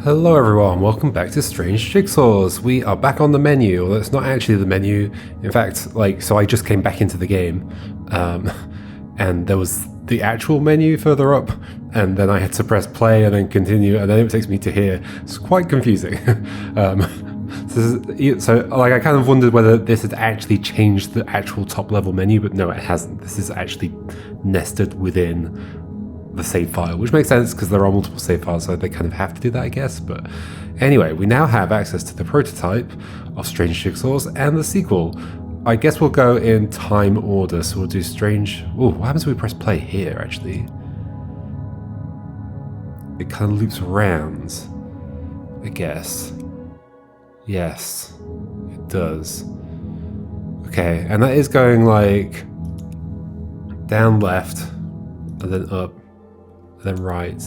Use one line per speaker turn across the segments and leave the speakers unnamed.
Hello everyone, welcome back to Strange Jigsaws. We are back on the menu, although it's not actually the menu. In fact, so I just came back into the game, and there was the actual menu further up, and then I had to press play and then continue, and then it takes me to here. It's quite confusing. I kind of wondered whether this had actually changed the actual top level menu, but no, it hasn't. This is actually nested within the save file, which makes sense because there are multiple save files, so they kind of have to do that, I guess. But anyway, we now have access to the prototype of Strange Jigsaws and the sequel. I guess we'll go in time order, so we'll do Strange... Oh, what happens if we press play here, actually? It kind of loops around, I guess. Yes, it does. Okay, and that is going like down left and then up and then right.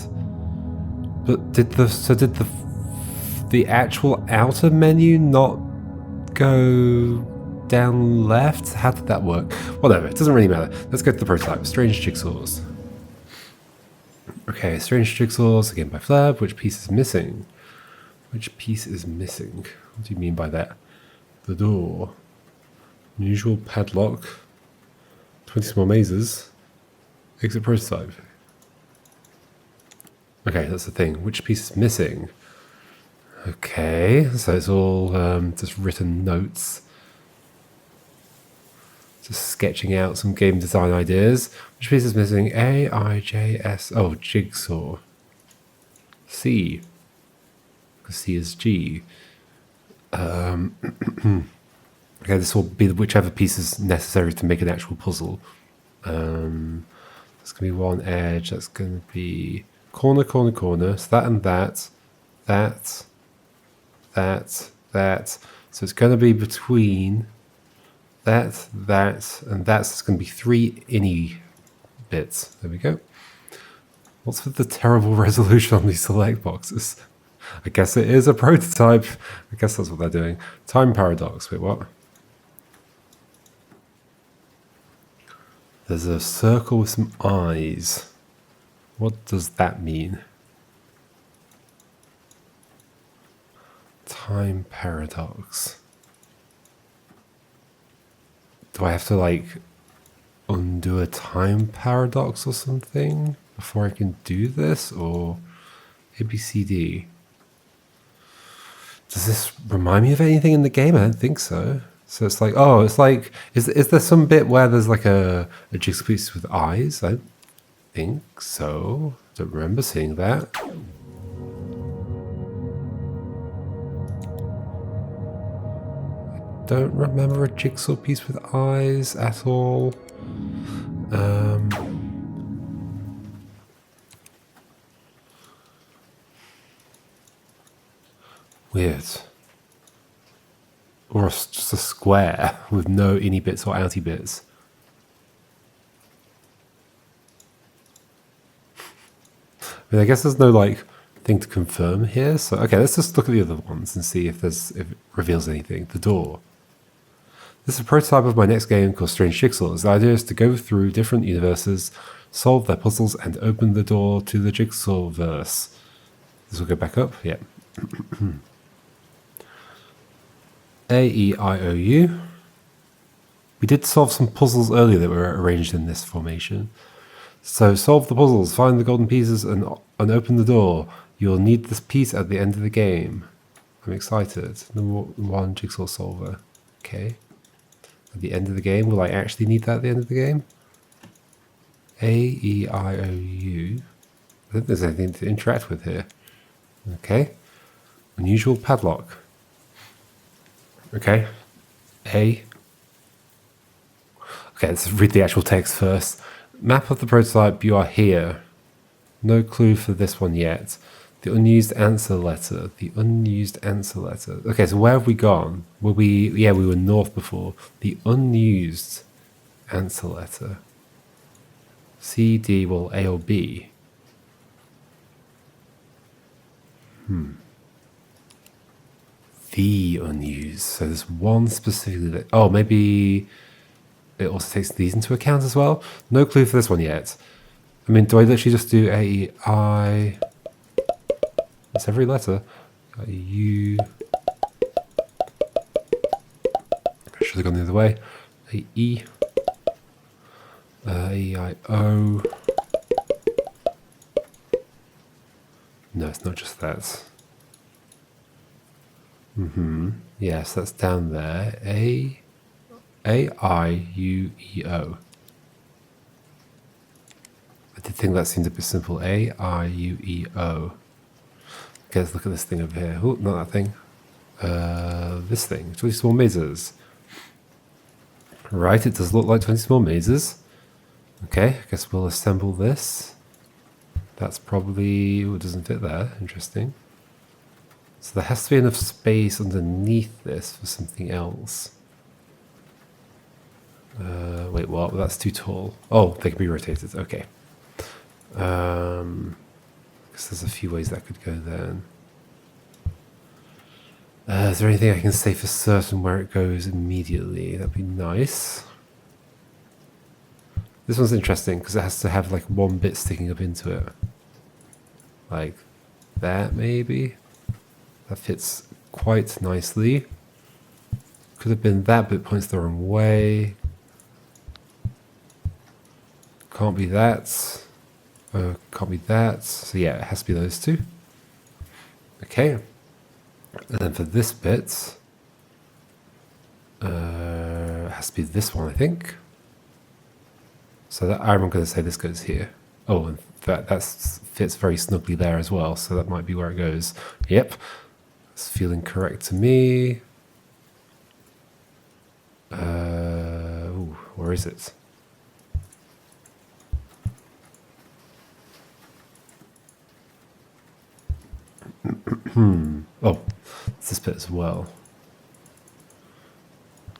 But did the actual outer menu not go down left? How did that work? Whatever, it doesn't really matter. Let's go to the prototype. Strange Jigsaws. Okay, Strange Jigsaws, again by Flab. Which piece is missing? Which piece is missing? What do you mean by that? The door. Unusual padlock. 20 small mazes. Exit prototype. Okay, that's the thing. Which piece is missing? Okay, so it's all just written notes. Just sketching out some game design ideas. Which piece is missing? A, I, J, S. Oh, Jigsaw. C. Because C is G. Okay, this will be whichever piece is necessary to make an actual puzzle. That's going to be one edge. That's going to be corner, corner, corner. So that and that. That. So it's going to be between that, and that's going to be 3 inny bits. There we go. What's with the terrible resolution on these select boxes? I guess it is a prototype. I guess that's what they're doing. Time paradox. Wait, what? There's a circle with some eyes. What does that mean? Time paradox. Do I have to like undo a time paradox or something before I can do this? Or ABCD? Does this remind me of anything in the game? I don't think so. So it's like, oh, it's like, is there some bit where there's like a jigsaw piece with eyes? I don't think so. Don't remember seeing that. I don't remember a jigsaw piece with eyes at all. Weird. Or just a square with no inny bits or outy bits. I mean, I guess there's no like thing to confirm here. So okay, let's just look at the other ones and see if it reveals anything. The door. This is a prototype of my next game called Strange Jigsaws. The idea is to go through different universes, solve their puzzles, and open the door to the Jigsaw verse. This will go back up. Yeah. A, E, I, O, U. We did solve some puzzles earlier that were arranged in this formation. So solve the puzzles, find the golden pieces, and open the door. You'll need this piece at the end of the game. I'm excited. Number 1 jigsaw solver. Okay. At the end of the game, will I actually need that at the end of the game? A, E, I, O, U. I don't think there's anything to interact with here. Okay. Unusual padlock. Okay. A. Okay, let's read the actual text first. Map of the prototype, you are here. No clue for this one yet. The unused answer letter. The unused answer letter. Okay, so where have we gone? Yeah, we were north before. The unused answer letter. C, D, well, A or B. The unused. So there's one specifically that... Oh, maybe it also takes these into account as well. No clue for this one yet. I mean, do I literally just do A, I... That's every letter. Got a U. I should have gone the other way. A E. I, O. No, it's not just that. Yes, that's down there. I, U, E, O. I did think that seemed a bit simple. A, I, U, E, O. Okay, let's look at this thing over here. Oh, not that thing. This thing. 20 small mazes. Right, it does look like 20 small mazes. Okay, I guess we'll assemble this. That's probably... it doesn't fit there. Interesting. So there has to be enough space underneath this for something else. Wait, what? That's too tall. Oh, they can be rotated. Okay. Because there's a few ways that could go then. Is there anything I can say for certain where it goes immediately? That'd be nice. This one's interesting because it has to have like one bit sticking up into it. Like that, maybe? That fits quite nicely. Could have been that, but it points the wrong way. Can't be that. Can't be that. So yeah, it has to be those two. Okay. And then for this bit, it has to be this one, I think. So that I'm going to say this goes here. Oh, and that fits very snugly there as well. So that might be where it goes. Yep. It's feeling correct to me. Ooh, where is it? Oh, it's this bit as well.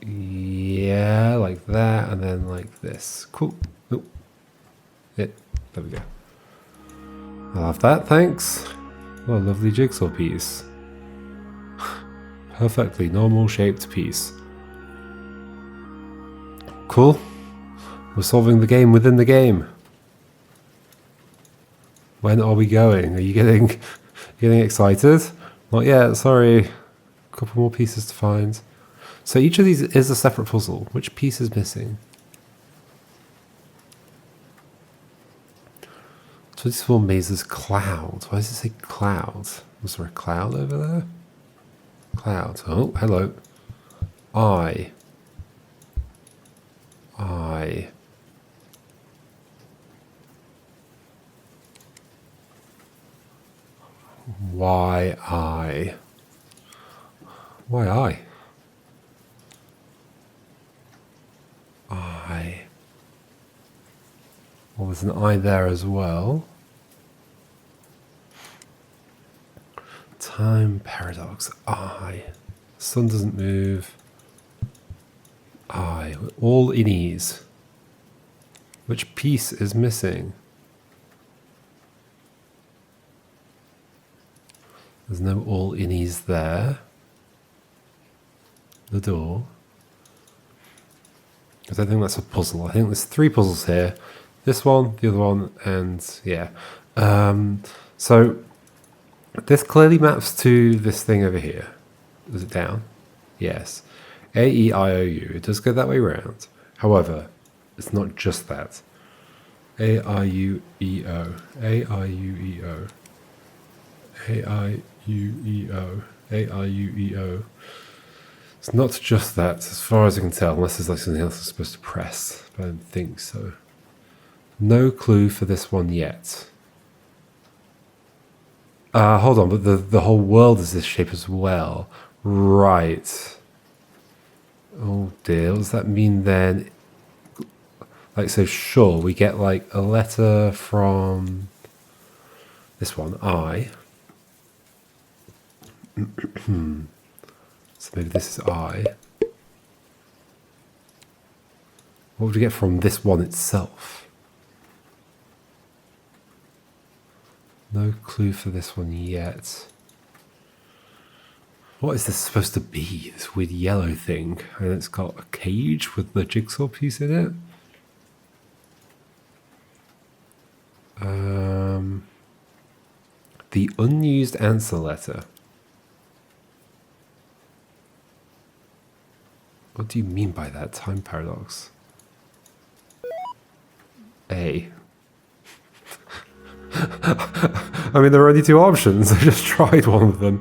Yeah, like that, and then like this. Cool. Oh, yeah, there we go. I'll have that, thanks. What a lovely jigsaw piece. Perfectly normal shaped piece. Cool. We're solving the game within the game. When are we going? Are you getting excited? Not yet, sorry. A couple more pieces to find. So each of these is a separate puzzle. Which piece is missing? 24 mazes cloud. Why does it say cloud? Was there a cloud over there? Cloud. Oh, hello. I. Why I? Why I? Well, there's an I there as well. Time paradox. I. Sun doesn't move. I. All innies. Which piece is missing? There's no all innies there. The door. I don't think that's a puzzle. I think there's 3 puzzles here. This one, the other one, and yeah. So this clearly maps to this thing over here. Is it down? Yes. A, E, I, O, U. It does go that way around. However, it's not just that. A, I, U, E, O. A, I, U, E, O. A, I, U, E, O. A, I, U, E, O. It's not just that, as far as I can tell, unless there's like something else I'm supposed to press. But I don't think so. No clue for this one yet. Hold on, but the whole world is this shape as well. Right. Oh dear, what does that mean then? Like, so sure, we get like a letter from this one, I. So maybe this is I. What would we get from this one itself? No clue for this one yet. What is this supposed to be? This weird yellow thing. And it's got a cage with the jigsaw piece in it. The unused answer letter. What do you mean by that? Time paradox. A. I mean, there are only two options. I just tried one of them.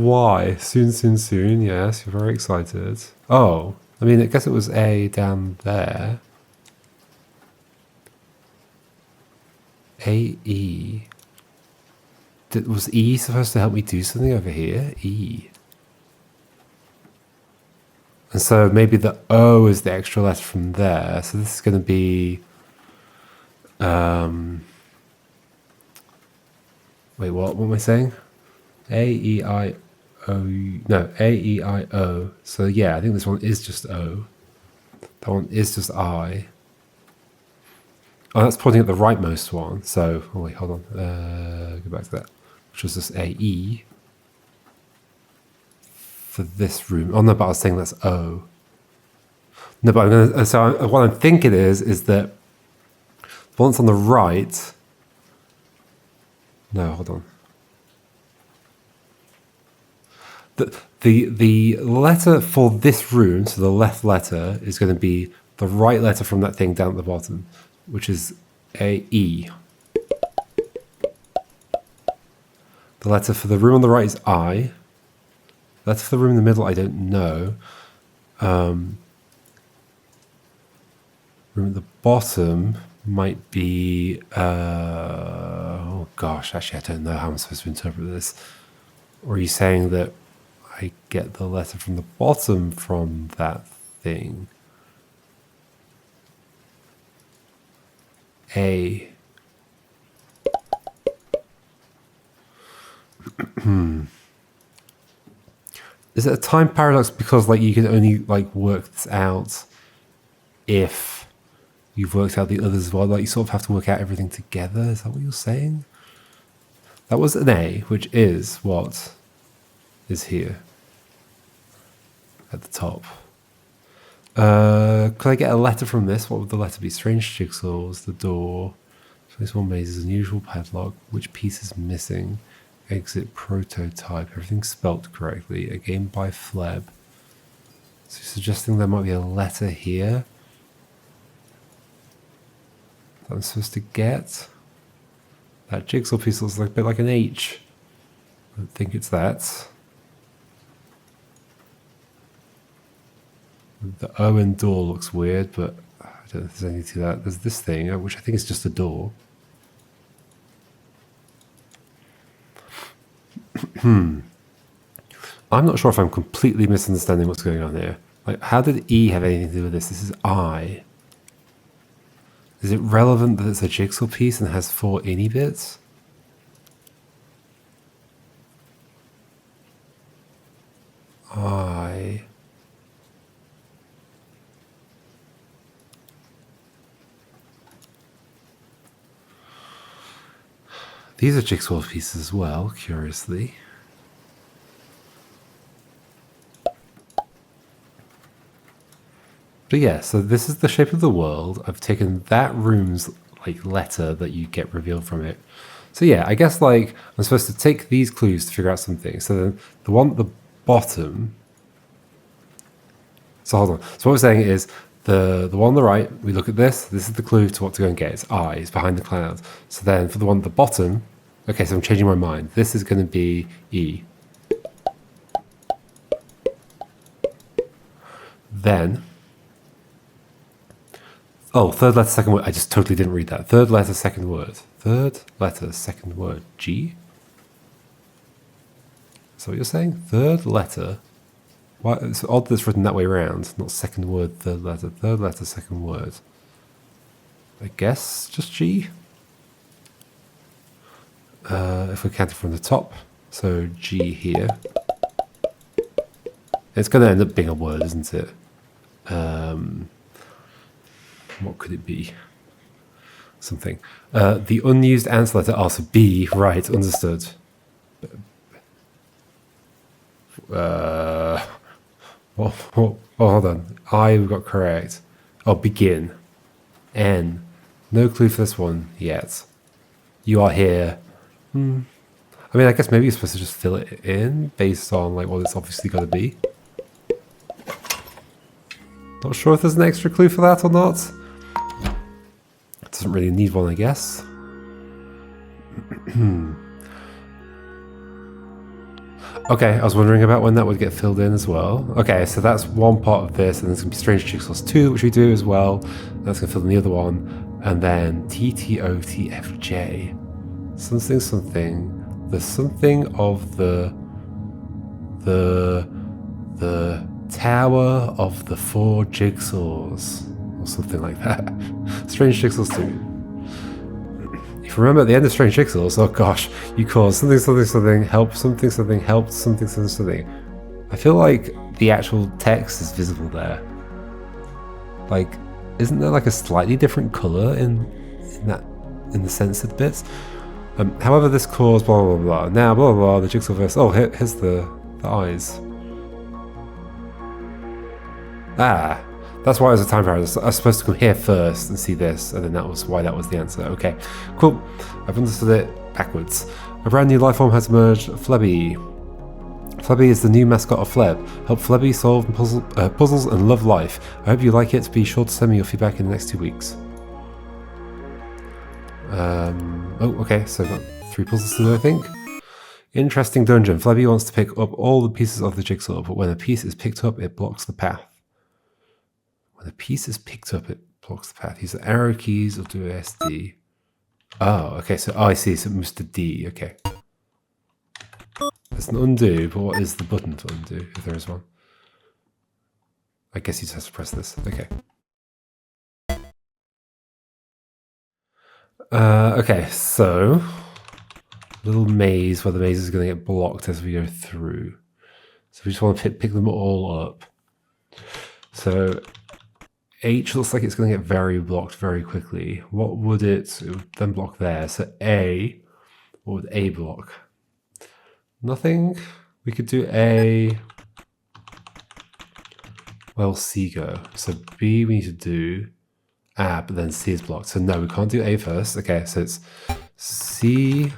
Why? Soon, soon, soon. Yes, you're very excited. Oh, I mean, I guess it was A down there. A-E. Was E supposed to help me do something over here? E. And so maybe the O is the extra letter from there. So this is going to be... wait, what am I saying? A-E-I-O... No, A-E-I-O. So yeah, I think this one is just O. That one is just I. Oh, that's pointing at the rightmost one. So, oh wait, hold on. Go back to that. Which was just A-E. For this room. Oh no, but I was saying that's O. No, but I'm gonna. So what I'm thinking is that the one that's on the right. No, hold on. The letter for this room, so the left letter, is going to be the right letter from that thing down at the bottom, which is A-E. The letter for the room on the right is I. The letter for the room in the middle, I don't know. Room at the bottom might be... oh gosh, actually I don't know how I'm supposed to interpret this. Or are you saying that I get the letter from the bottom from that thing? A. Is it a time paradox because like you can only like work this out if you've worked out the others as well? Like you sort of have to work out everything together. Is that what you're saying? That was an A, which is what is here at the top. Could I get a letter from this? What would the letter be? Strange jigsaws, the door. This one mazes, unusual padlock. Which piece is missing? Exit prototype. Everything's spelt correctly. A game by Fleb. So suggesting there might be a letter here that I'm supposed to get. That jigsaw piece looks like a bit like an H. I don't think it's that. The O in door looks weird, but I don't know if there's anything to that. There's this thing, which I think is just a door. I'm not sure if I'm completely misunderstanding what's going on here. Like, how did E have anything to do with this? This is I. Is it relevant that it's a jigsaw piece and has 4 ini bits? I. These are jigsaw pieces as well, curiously. But yeah, so this is the shape of the world. I've taken that room's like letter that you get revealed from it. So yeah, I guess like I'm supposed to take these clues to figure out something. So then the one at the bottom. So hold on. So what we're saying is the one on the right, we look at this. This is the clue to what to go and get. It's I. It's behind the clouds. So then for the one at the bottom, okay, so I'm changing my mind. This is going to be E. Then, oh, third letter, second word. I just totally didn't read that. Third letter, second word. Third letter, second word. G? Is that what you're saying? Third letter. Why? It's odd that it's written that way around. Not second word, third letter. Third letter, second word. I guess just G? If we count it from the top. So G here. It's going to end up being a word, isn't it? What could it be? Something. The unused answer letter. Oh, so B. Right, understood. Oh, hold on. I got correct. Oh, begin. N. No clue for this one yet. You are here. I mean, I guess maybe you're supposed to just fill it in based on like what it's obviously got to be. Not sure if there's an extra clue for that or not. It doesn't really need one, I guess. Okay, I was wondering about when that would get filled in as well. Okay, so that's one part of this, and there's going to be Strange Jigsaws 2, which we do as well. That's going to fill in the other one. And then TTOTFJ. Something, something. There's something of the Tower of the Four Jigsaws. Or something like that. Strange Jigsaws 2. If you remember at the end of Strange Jigsaws, oh gosh, you cause something, something, something, help something, something, help something, something, something. I feel like the actual text is visible there. Like, isn't there like a slightly different color in the censored bits? However, this caused blah blah blah. Now blah blah blah. The Jigsaw verse. Oh, here's the eyes. Ah. That's why it was a time paradox. I was supposed to come here first and see this, and then that was why that was the answer. Okay, cool. I've understood it backwards. A brand new life form has emerged, Flebby. Flebby is the new mascot of Fleb. Help Flebby solve puzzles and love life. I hope you like it. Be sure to send me your feedback in the next 2 weeks. Oh, okay, so I've got 3 puzzles to do, I think. Interesting dungeon. Flebby wants to pick up all the pieces of the jigsaw, but when a piece is picked up, it blocks the path. When a piece is picked up, it blocks the path. Use the arrow keys or do SD. Oh, okay. So, I see. So it moves to D. Okay. There's an undo, but what is the button to undo, if there is one? I guess you just have to press this. Okay. Okay, so little maze where the maze is going to get blocked as we go through. So we just want to pick them all up. So H looks like it's going to get very blocked very quickly. What would it would then block there? So A, what would A block? Nothing. We could do A. Well, C go. So B we need to do but then C is blocked. So no, we can't do A first. Okay, so it's C.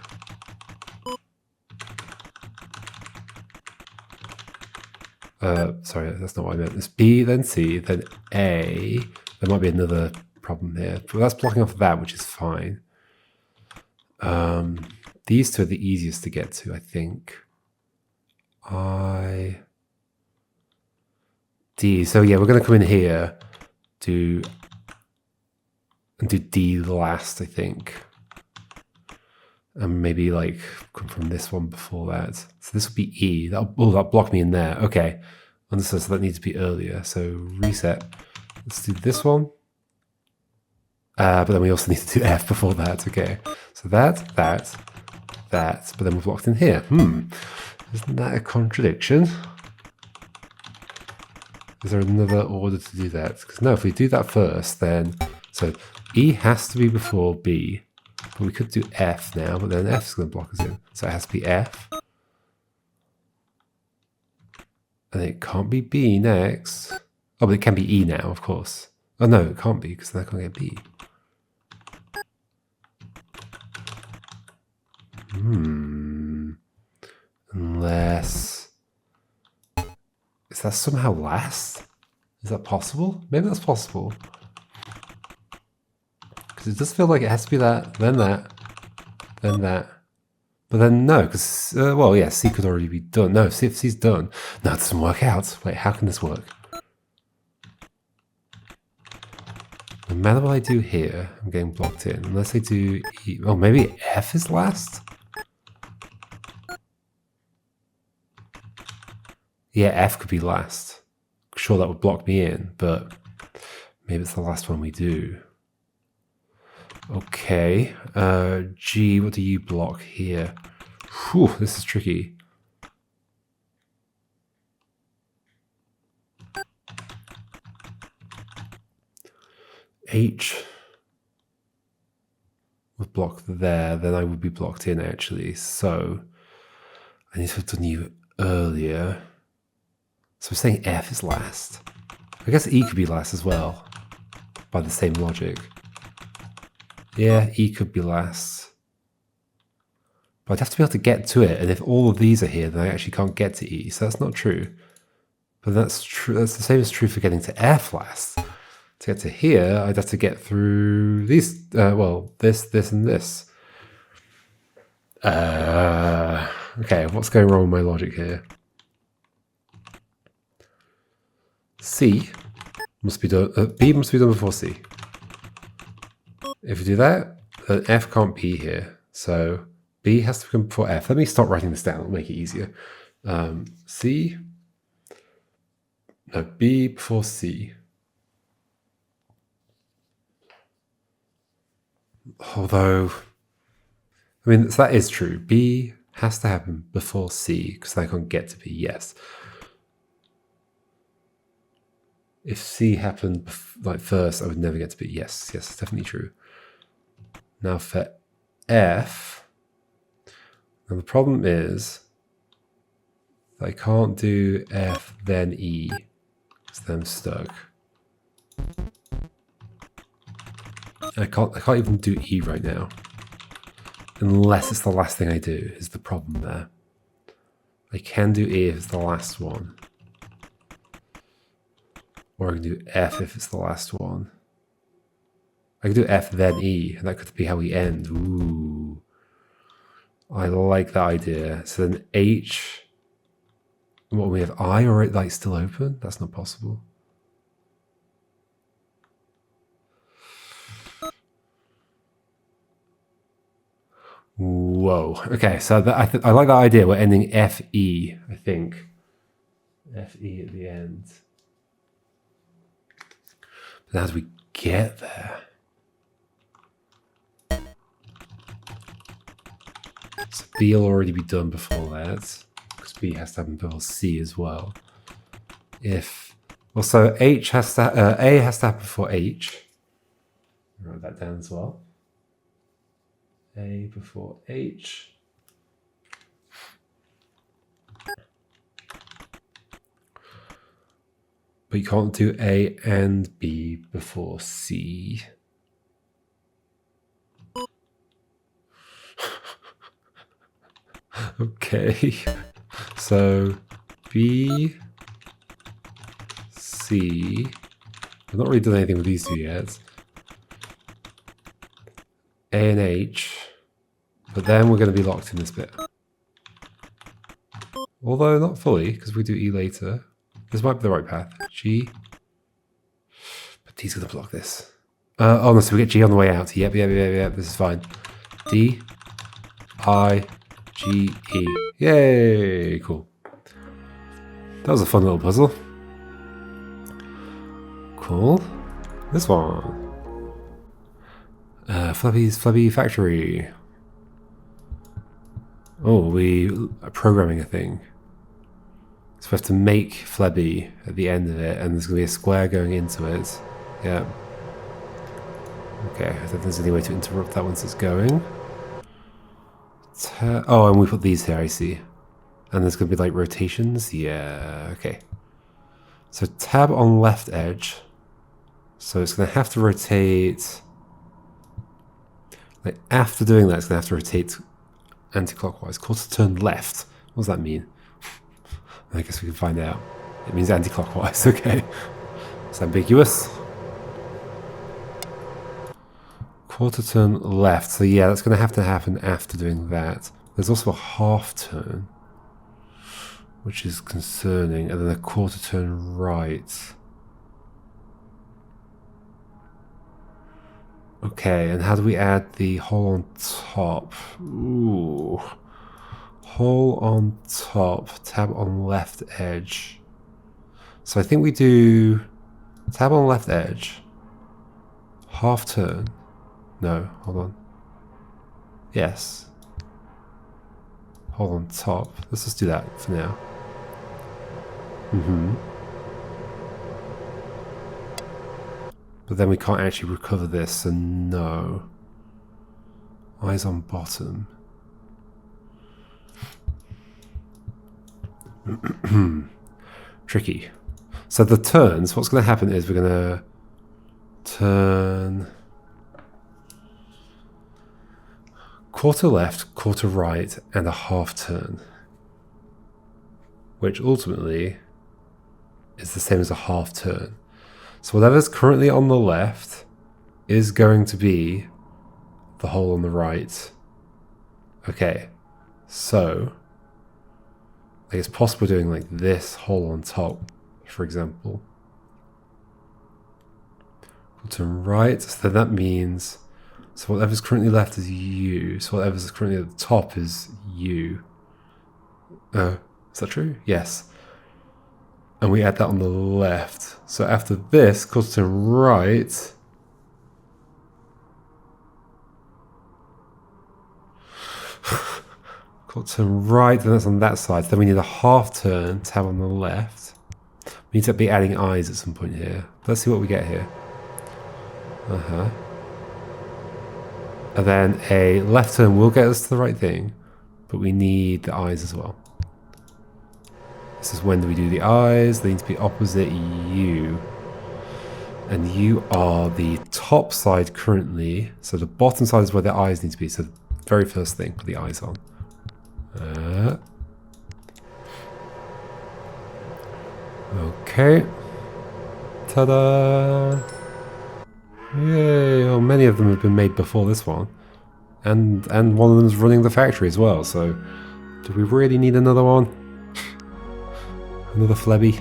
Sorry, that's not what I meant. It's B, then C, then A. There might be another problem here. But that's blocking off that, which is fine. These two are the easiest to get to, I think. D. So yeah, we're going to come in here, do D last, I think. And maybe like come from this one before that. So this will be E. That'll block me in there. Okay. Understood. So that needs to be earlier. So reset. Let's do this one. But then we also need to do F before that. Okay. So that. But then we're blocked in here. Isn't that a contradiction? Is there another order to do that? Because no, if we do that first, then so E has to be before B. But we could do F now, but then F is going to block us in. So it has to be F. And it can't be B next. Oh, but it can be E now, of course. Oh no, it can't be, because then I can't get B. Unless... Is that somehow last? Is that possible? Maybe that's possible. Because it does feel like it has to be that, then that, then that. But then no, because, well, yeah, C could already be done. No, see if C's done. No, it doesn't work out. Wait, how can this work? No matter what I do here, I'm getting blocked in. Unless I do E. Oh, maybe F is last? Yeah, F could be last. Sure, that would block me in, but maybe it's the last one we do. Okay, G, what do you block here? Whew, this is tricky. H would block there, then I would be blocked in actually. So I need to have done you earlier. So I'm saying F is last. I guess E could be last as well, by the same logic. Yeah, E could be last. But I'd have to be able to get to it, and if all of these are here, then I actually can't get to E, so that's not true. But that's true. That's the same as true for getting to F last. To get to here, I'd have to get through these, well, this, and this. Okay, what's going wrong with my logic here? C must be done, B must be done before C. If we do that, then F can't be here. So B has to come before F. Let me stop writing this down, it'll make it easier. C, no, B before C. Although, I mean, so that is true. B has to happen before C because I can't get to B, yes. If C happened like first, I would never get to B. Yes, it's definitely true. Now for F, and the problem is that I can't do F then E, because then I'm stuck. I can't even do E right now, unless it's the last thing I do. Is the problem there? I can do E if it's the last one. Or I can do F if it's the last one. I can do F then E, and that could be how we end. Ooh. I like that idea. So then H, what we have I or it like still open? That's not possible. Whoa. Okay, so I like that idea. We're ending FE, I think. FE at the end. But how do we get there? So B will already be done before that, because B has to happen before C as well. Well, so H has to, A has to happen before H. Write that down as well. A before H. But you can't do A and B before C. Okay. So B, C. I've not really done anything with these two yet. A and H. But then we're going to be locked in this bit. Although not fully, because we do E later. This might be the right path. G. But D's going to block this. Oh no, so we get G on the way out. Yep, this is fine. D, I, G, E. Yay, cool. That was a fun little puzzle. Cool. This one. Flabby's Flabby Factory. Oh, we are programming a thing. So we have to make Flabby at the end of it, and there's going to be a square going into it. Yeah. Okay, I don't think there's any way to interrupt that once it's going. Oh, and we put these here, I see. And there's going to be like rotations. Yeah, okay. So tab on left edge. So it's going to have to rotate. Like after doing that, it's going to have to rotate anti-clockwise. Quarter turn left. What does that mean? I guess we can find out. It means anti-clockwise, okay. It's ambiguous. Quarter turn left. So yeah, that's going to happen after doing that. There's also a half turn, which is concerning. And then a quarter turn right. Okay, and how do we add the hole on top? Ooh. Hole on top, tab on left edge. So I think we do tab on left edge, half turn. No, hold on. Yes. Hole on top. Let's just do that for now. But then we can't actually recover this, so no. Eyes on bottom. Tricky. So the turns, what's going to happen is we're going to turn quarter left, quarter right, and a half turn. Which ultimately is the same as a half turn. So whatever's currently on the left is going to be the hole on the right. Okay, so like it's possible doing like this hole on top, for example. Turn right, so then that means, so whatever's currently left is U, so whatever's currently at the top is U. Is that true? Yes. And we add that on the left. So after this, quarter turn right. Quarter turn right, and that's on that side. So then we need a half turn to have on the left. We need to be adding eyes at some point here. Let's see what we get here. And then a left turn will get us to the right thing, but we need the eyes as well. This is when do we do the eyes? They need to be opposite U. And you are the top side currently. So the bottom side is where the eyes need to be. So the very first thing, put the eyes on. Okay. Ta-da! Yay! Well, many of them have been made before this one. And one of them is running the factory as well, so do we really need another one? Another Flebby?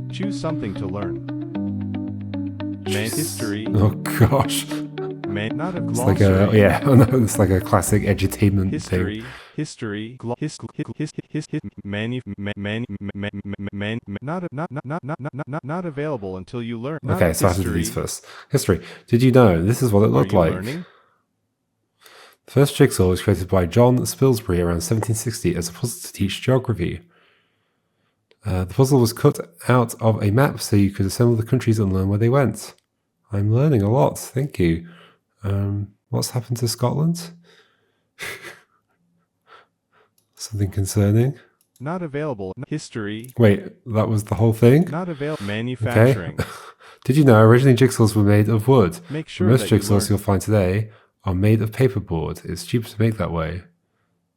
Choose something to learn. Man history.
Oh gosh.
Man, not a
It's
glossary.
like a, yeah, I know, it's like a classic edutainment
History,
thing.
history, not available until you learn.
Okay, so I have to do these first. History. Did you know this is what it looked like?
Learning?
The first jigsaw was created by John Spilsbury around 1760 as a puzzle to teach geography. The puzzle was cut out of a map so you could assemble the countries and learn where they went. I'm learning a lot, thank you. What's happened to Scotland? Something concerning?
Not available. History.
Wait, that was the whole thing?
Not available. Manufacturing.
Okay. Did you know originally jigsaws were made of wood?
Make sure
Most
that you
jigsaws
learn.
you'll find today are made of paperboard. It's cheaper to make that way.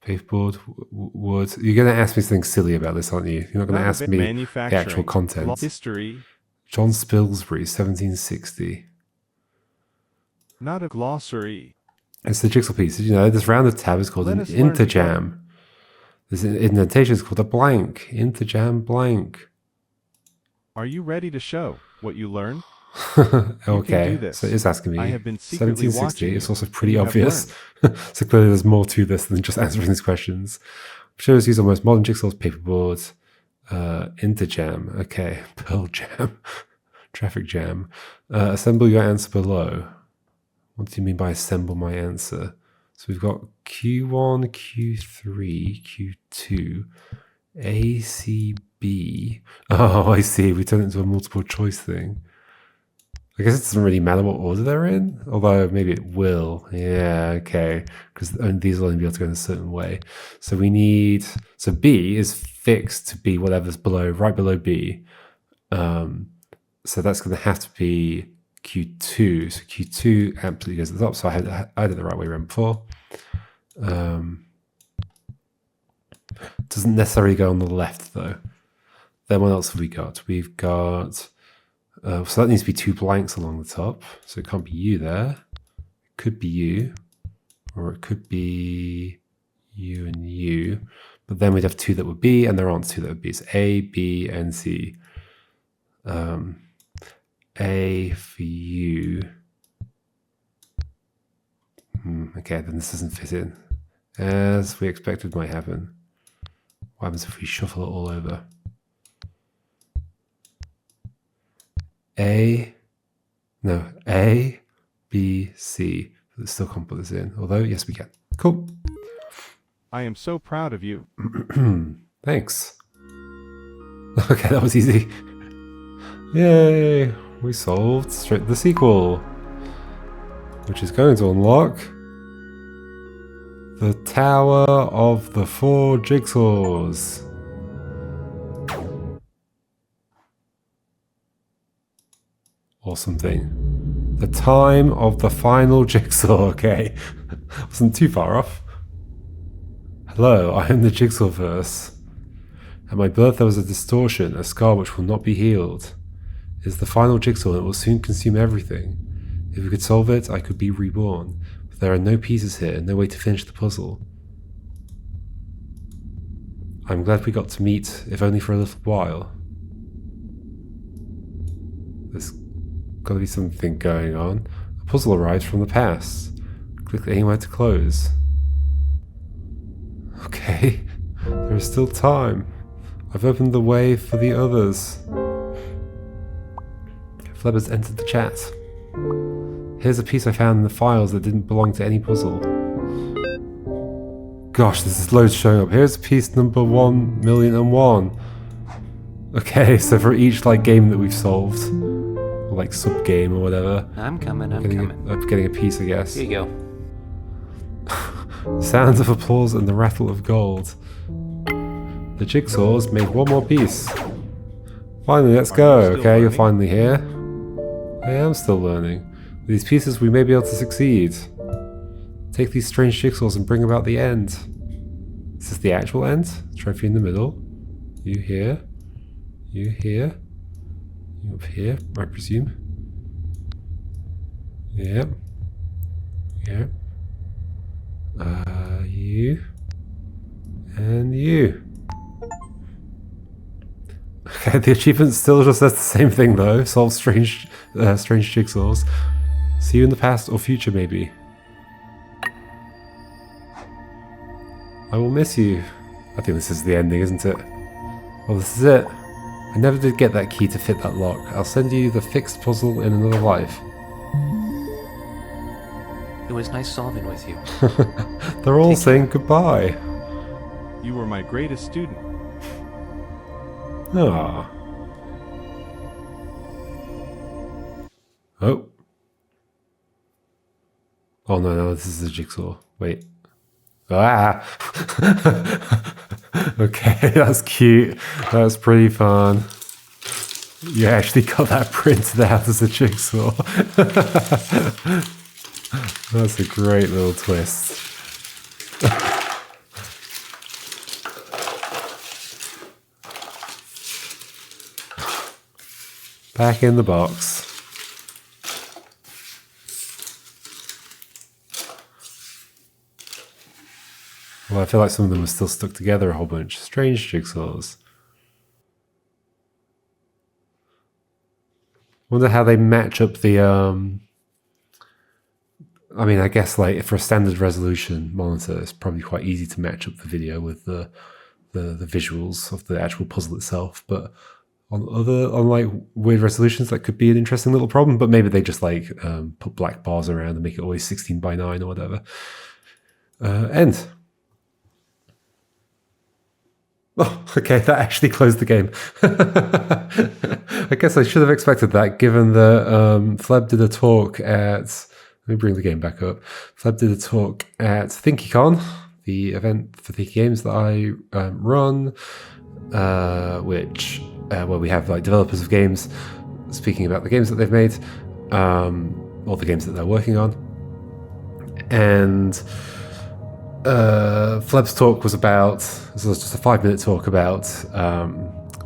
Paperboard, wood. You're going to ask me something silly about this, aren't you? You're not going to ask me the actual content.
History.
John Spilsbury, 1760.
Not a glossary.
It's the jigsaw piece. Did you know this rounded tab is called an interjam? This indentation is called a blank. Interjam blank.
Are you ready to show what you learn?
Okay,
this.
so it is asking me.
I have been secretly
1760.
watching
It's
you.
also pretty
You have
obvious. So clearly there's more to this than just answering these questions. I'm sure it's used on most modern jigsaws, paperboards, interjam. Okay, pearl jam, traffic jam. Assemble your answer below. What do you mean by assemble my answer? So we've got Q1, Q3, Q2, A, C, B. Oh, I see. We turned it into a multiple choice thing. I guess it doesn't really matter what order they're in, although maybe it will. Yeah, okay. Because these will only be able to go in a certain way. So we need, so B is fixed to be whatever's below, right below B. So that's going to have to be Q2. So Q2 absolutely goes to the top. So I did it the right way around before. Doesn't necessarily go on the left though. Then what else have we got? We've got, so that needs to be two blanks along the top. So it can't be you there. It could be you, or it could be you and you. But then we'd have two that would be, and there aren't two that would be. So A, B, and C. A for you. Okay, then this doesn't fit in. As we expected might happen. What happens if we shuffle it all over? A, B, C. But still can't put this in. Although, yes, we can. Cool.
I am so proud of you.
Thanks. Okay, that was easy. Yay! We solved straight the sequel, which is going to unlock the Tower of the Four Jigsaws. Awesome thing. The time of the final jigsaw. Okay. Wasn't too far off. Hello, I am the Jigsaw verse. At my birth there was a distortion, a scar which will not be healed. It is the final jigsaw and it will soon consume everything. If we could solve it, I could be reborn. But there are no pieces here, no way to finish the puzzle. I'm glad we got to meet, if only for a little while. There's gotta be something going on. A puzzle arrives from the past. Click anywhere to close. Okay, there is still time. I've opened the way for the others. Fleb has entered the chat. Here's a piece I found in the files that didn't belong to any puzzle. Gosh, this is loads showing up. Here's piece number 1,000,001. Okay, so for each like game that we've solved, or like sub game or whatever,
I'm coming.
I'm getting a piece, I guess.
Here you go.
Sounds of applause and the rattle of gold. The Jigsaws made one more piece. Finally, let's go. Okay, you're finally here. I am still learning. With these pieces, we may be able to succeed. Take these strange jigsaws and bring about the end. Is this the actual end? Trophy in the middle. You here. You here. You up here, I presume. Yep. Yep. You. And you. Okay, the achievement still just says the same thing though. Solve strange jigsaws. See you in the past or future, maybe. I will miss you. I think this is the ending, isn't it? Well, this is it. I never did get that key to fit that lock. I'll send you the fixed puzzle in another life.
It was nice solving with you.
They're all saying goodbye.
You were my greatest student.
Ah. Oh. Oh no, this is a jigsaw. Wait. Ah! Okay, that's cute. That's pretty fun. You actually got that printed out as a jigsaw. That's a great little twist. Back in the box. Well, I feel like some of them are still stuck together a whole bunch. Strange jigsaws. Wonder how they match up the, I mean, I guess like for a standard resolution monitor, it's probably quite easy to match up the video with the visuals of the actual puzzle itself. But on like weird resolutions, that could be an interesting little problem. But maybe they just like put black bars around and make it always 16:9 or whatever. End. Oh, okay, that actually closed the game. I guess I should have expected that, given that Fleb did a talk at... Let me bring the game back up. Fleb did a talk at ThinkyCon, the event for Thinky Games that I run, where we have like developers of games speaking about the games that they've made, or the games that they're working on. And... Fleb's talk was about, so it was just a 5-minute talk about,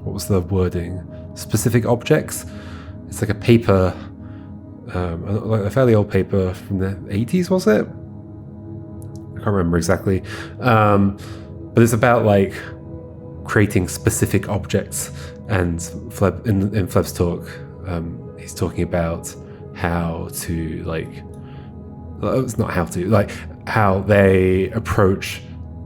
what was the wording? Specific objects. It's like a paper, like a fairly old paper from the 80s, was it? I can't remember exactly. But it's about like creating specific objects. And Fleb, in Fleb's talk, he's talking about how to like, it's not how to, like how they approach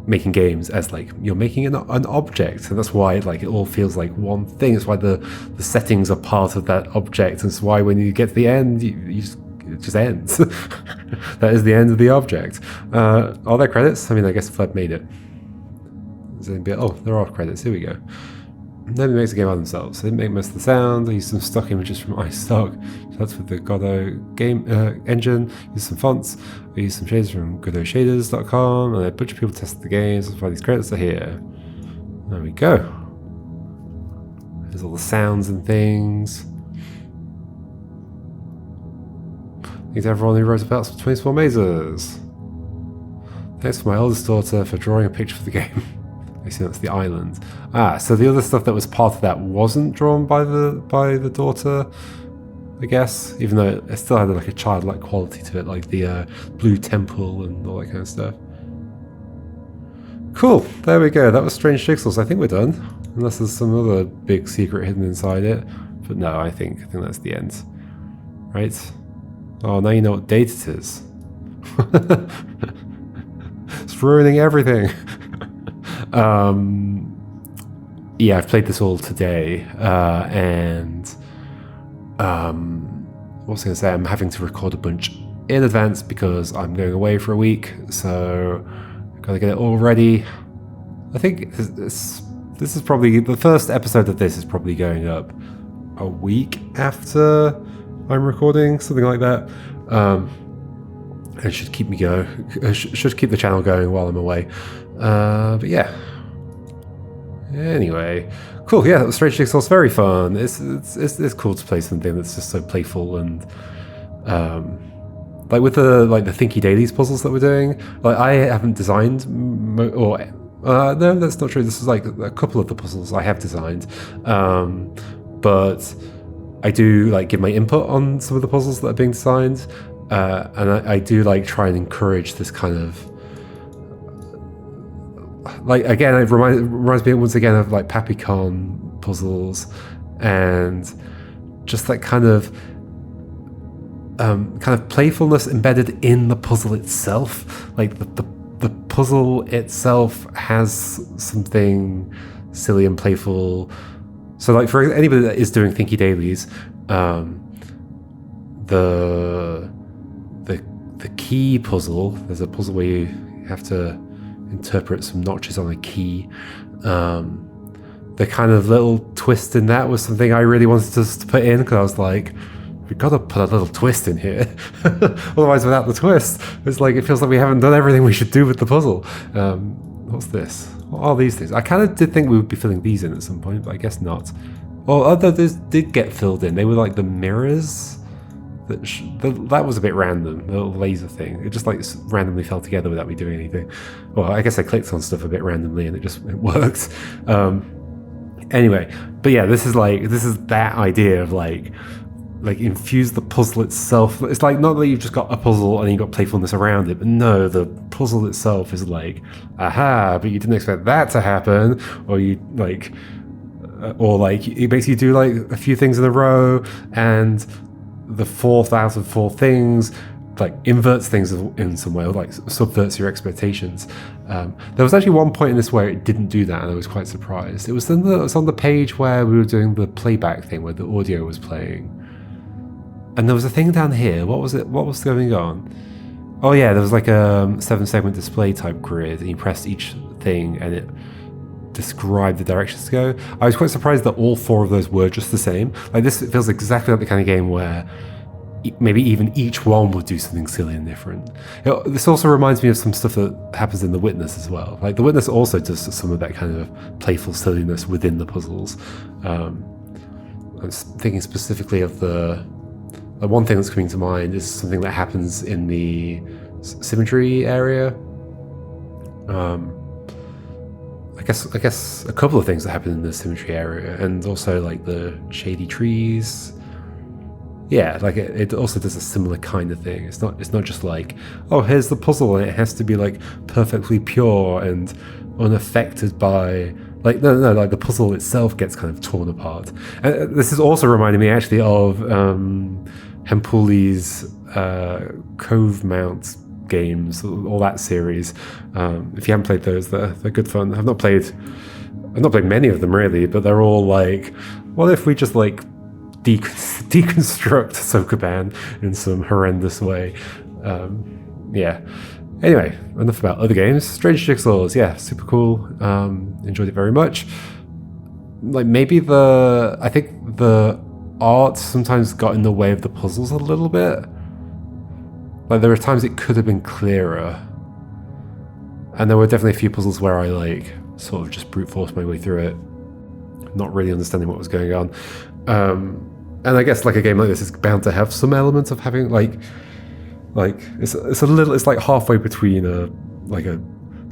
making games as like you're making an object, and that's why like it all feels like one thing. It's why the settings are part of that object, and it's why when you get to the end, it just ends. That is the end of the object. Are there credits? I mean, I guess Fleb made it. Oh, there are credits. Here we go. Nobody makes a game by themselves. They didn't make most of the sound. They used some stock images from iStock. So that's with the Godot game engine. Used some fonts. We used some shaders from GodotShaders.com. And a bunch of people tested the games. That's why these credits are here. There we go. There's all the sounds and things. Thanks to everyone who wrote about some 24 mazes. Thanks for my eldest daughter for drawing a picture for the game. I see that's the island. So the other stuff that was part of that wasn't drawn by the daughter, I guess, even though it still had like a childlike quality to it, like the blue temple and all that kind of stuff. Cool, there we go. That was Strange Jigsaws. I think we're done, unless there's some other big secret hidden inside it. But no, I think that's the end. Right? Oh, now you know what date it is. It's ruining everything. Yeah, I've played this all today, and what was I going to say? I'm having to record a bunch in advance because I'm going away for a week, so I've got to get it all ready. I think this is probably the first episode of this is probably going up a week after I'm recording, something like that. It should keep me going. Should keep the channel going while I'm away. But yeah. Anyway, cool. Yeah, that was Strange Jigsaws. Very fun. It's cool to play something that's just so playful and like with the Thinky Dailies puzzles that we're doing. Like I haven't designed no, that's not true. This is like a couple of the puzzles I have designed, but I do like give my input on some of the puzzles that are being designed, and I do like try and encourage this kind of. Like again, it reminds me once again of like Papicon puzzles, and just that kind of playfulness embedded in the puzzle itself. Like the puzzle itself has something silly and playful. So like for anybody that is doing Thinky Dailies, the key puzzle. There's a puzzle where you have to interpret some notches on a key. The kind of little twist in that was something I really wanted us to put in, because I was like, we've got to put a little twist in here. Otherwise, without the twist, it's like it feels like we haven't done everything we should do with the puzzle. What's this? What are these things? I kind of did think we would be filling these in at some point, but I guess not. Well, although these did get filled in. They were like the mirrors. That was a bit random, the little laser thing. It just like randomly fell together without me doing anything. Well, I guess I clicked on stuff a bit randomly and it worked. Anyway, but yeah, this is that idea of like infuse the puzzle itself. It's like not that you've just got a puzzle and you've got playfulness around it, but no, the puzzle itself is like, aha, but you didn't expect that to happen, or you like, or like it makes you do like a few things in a row, and the fourth out of four things like inverts things in some way, or like subverts your expectations. There was actually one point in this where it didn't do that, and I was quite surprised. It was on the page where we were doing the playback thing, where the audio was playing, and there was a thing down here. What was it? What was going on? Oh yeah, there was like a 7-segment display type grid, and you pressed each thing, and it described the directions to go. I was quite surprised that all four of those were just the same. Like this, it feels exactly like the kind of game where maybe even each one would do something silly and different. This also reminds me of some stuff that happens in The Witness as well. Like The Witness also does some of that kind of playful silliness within the puzzles. I'm thinking specifically of the one thing that's coming to mind is something that happens in the symmetry area. I guess a couple of things that happen in the symmetry area, and also like the shady trees. Yeah, like it also does a similar kind of thing. It's not just like, oh, here's the puzzle and it has to be like perfectly pure and unaffected by like no, like the puzzle itself gets kind of torn apart. And this is also reminding me actually of Hempuli's Cove Mount games, all that series. If you haven't played those, they're good fun. I've not played many of them really, but they're all like, what if we just like deconstruct Sokoban in some horrendous way? Yeah. Anyway, enough about other games. Strange Jigsaws, yeah, super cool. Enjoyed it very much. Like maybe I think the art sometimes got in the way of the puzzles a little bit. Like there were times it could have been clearer, and there were definitely a few puzzles where I like sort of just brute forced my way through it, not really understanding what was going on. And I guess like a game like this is bound to have some element of having like Like it's a little, it's like halfway between a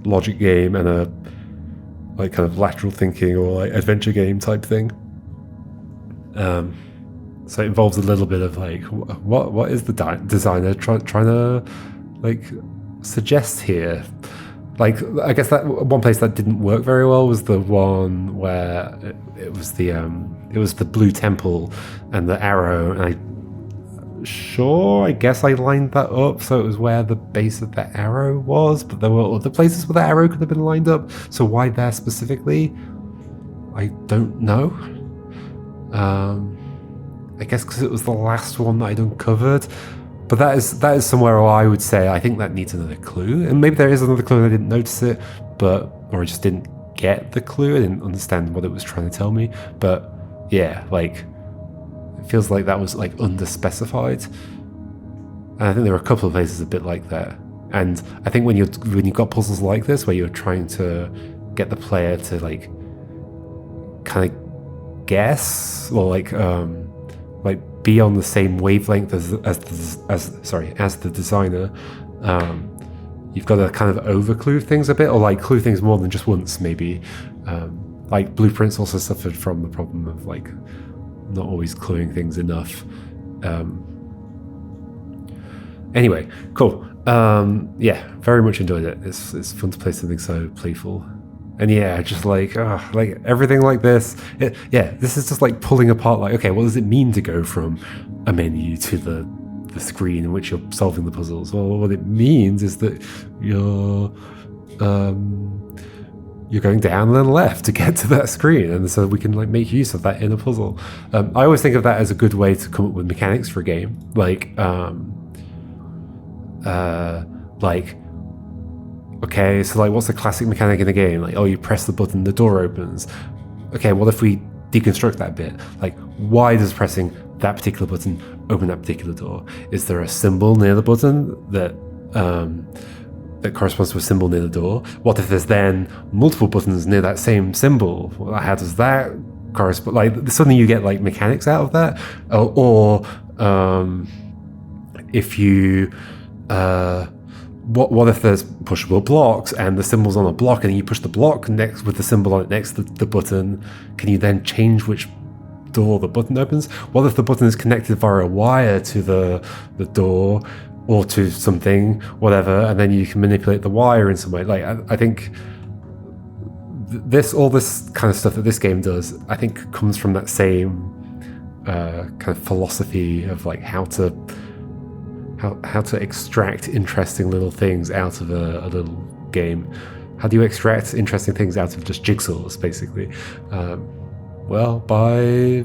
logic game and a like kind of lateral thinking or like adventure game type thing. So it involves a little bit of like what is the designer trying to like suggest here. Like, I guess that one place that didn't work very well was the one where it was the blue temple and the arrow, and I guess I lined that up so it was where the base of the arrow was, but there were other places where the arrow could have been lined up. So why there specifically? I don't know. I guess because it was the last one that I'd uncovered. But that is somewhere where I would say I think that needs another clue, and maybe there is another clue and I didn't notice it, or I just didn't get the clue. I didn't understand what it was trying to tell me. But yeah, like it feels like that was like underspecified, and I think there are a couple of places a bit like that. And I think when you've got puzzles like this where you're trying to get the player to like kind of guess or like be on the same wavelength as the designer, you've got to kind of overclue things a bit, or like clue things more than just once maybe. Like Blueprints also suffered from the problem of like not always cluing things enough. Anyway, cool. Yeah, very much enjoyed it. It's fun to play something so playful. And yeah, just like everything like this. This is just like pulling apart. Like, okay, what does it mean to go from a menu to the screen in which you're solving the puzzles? Well, what it means is that you're going down and then left to get to that screen, and so we can like make use of that in a puzzle. I always think of that as a good way to come up with mechanics for a game. Okay, so like what's the classic mechanic in the game? Like, oh, you press the button, the door opens. Okay, what if we deconstruct that bit? Like, why does pressing that particular button open that particular door? Is there a symbol near the button that corresponds to a symbol near the door? What if there's then multiple buttons near that same symbol? Well, how does that correspond? Like, suddenly you get like mechanics out of that. Or if you what if there's pushable blocks and the symbol's on a block, and you push the block next with the symbol on it next to the button? Can you then change which door the button opens? What if the button is connected via a wire to the door or to something, whatever, and then you can manipulate the wire in some way? Like, I think all this kind of stuff that this game does, I think comes from that same kind of philosophy of like how to extract interesting little things out of a little game. How do you extract interesting things out of just jigsaws, basically? Well, by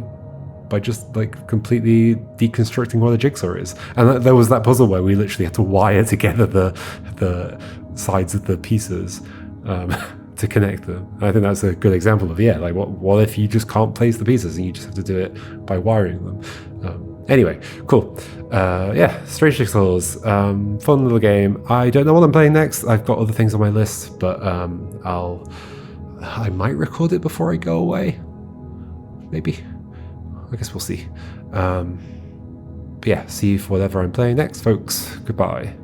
just like completely deconstructing what a jigsaw is. And there was that puzzle where we literally had to wire together the sides of the pieces to connect them. And I think that's a good example of like what if you just can't place the pieces and you just have to do it by wiring them. Anyway, cool. Strange Jigsaws, fun little game. I don't know what I'm playing next. I've got other things on my list, but I might record it before I go away. Maybe. I guess we'll see. But yeah, see you for whatever I'm playing next, folks. Goodbye.